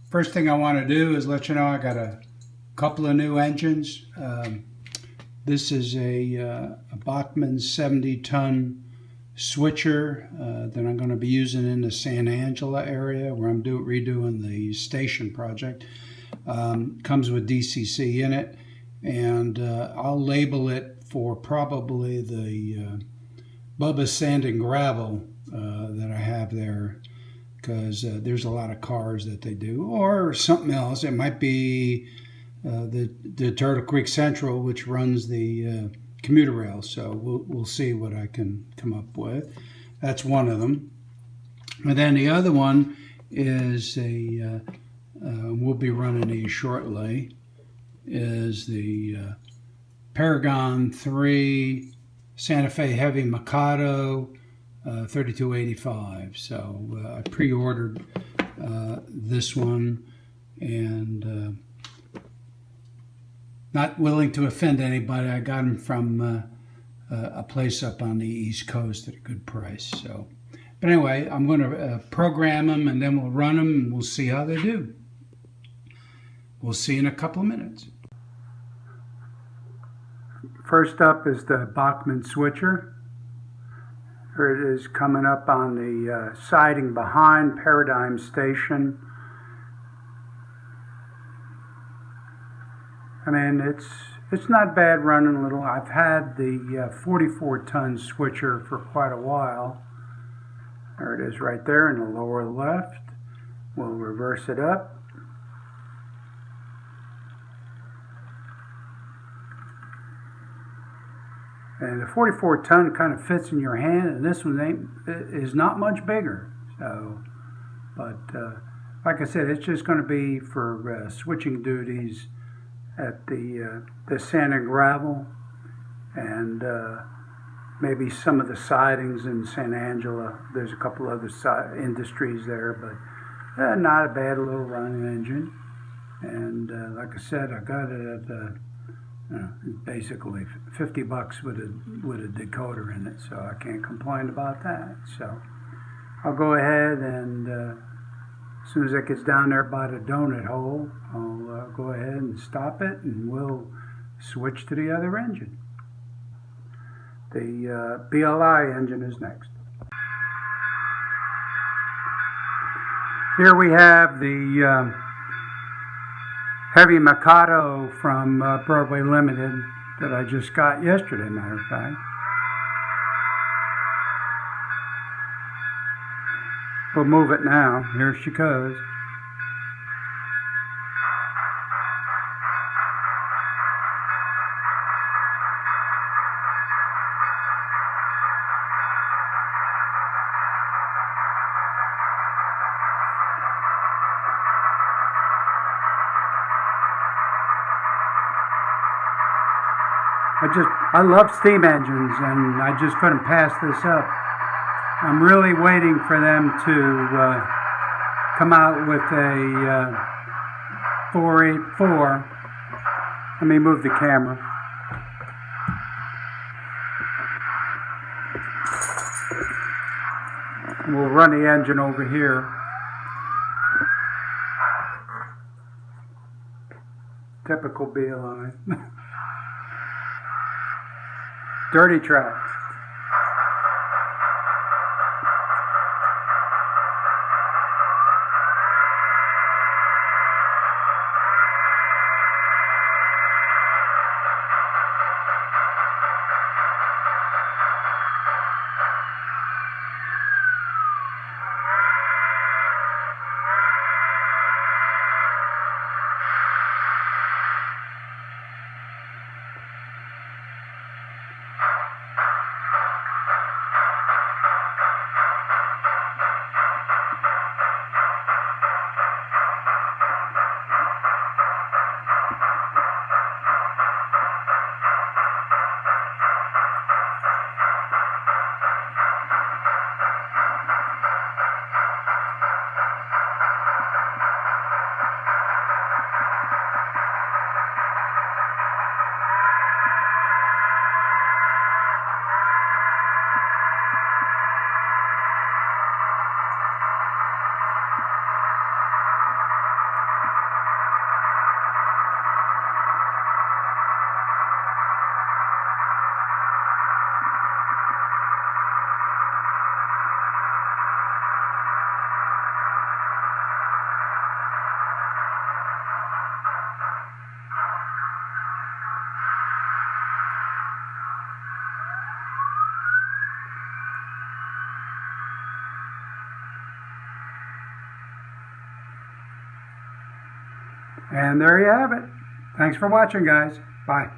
First thing I want to do is let you know I got a couple of new engines. This is a Bachmann 70-ton switcher that I'm going to be using in the San Angelo area where I'm redoing the station project. Comes with DCC in it, and I'll label it for probably the Bubba Sand and Gravel that I have there, because there's a lot of cars that they do, or something else. It might be the Turtle Creek Central, which runs the commuter rail. So we'll see what I can come up with. That's one of them. And then the other one is we'll be running these shortly, is the Paragon 3 Santa Fe Heavy Mikado 3285. So I pre-ordered this one, and not willing to offend anybody, I got them from a place up on the East Coast at a good price. So, but anyway, I'm going to program them, and then we'll run them, and we'll see how they do. We'll see you in a couple of minutes. First up is the Bachmann switcher. Here it is coming up on the siding behind Paradigm Station. I mean, it's not bad running little. I've had the 44-ton switcher for quite a while. There it is right there in the lower left. We'll reverse it up. And the 44-ton kind of fits in your hand, and this one is not much bigger. So, but like I said, it's just going to be for switching duties at the sand and gravel, and maybe some of the sidings in San Angelo. There's a couple other industries there, but not a bad little running engine. And like I said, I got it at basically $50 with a decoder in it, so I can't complain about that. So I'll go ahead and as soon as it gets down there by the donut hole, I'll go ahead and stop it, and we'll switch to the other engine. The BLI engine is next. Here we have the Heavy Mikado from Broadway Limited that I just got yesterday, matter of fact. We'll move it now. Here she goes. I love steam engines, and I just couldn't pass this up. I'm really waiting for them to come out with a 484. Let me move the camera. We'll run the engine over here. Typical BLI. Dirty track. And there you have it. Thanks for watching, guys. Bye.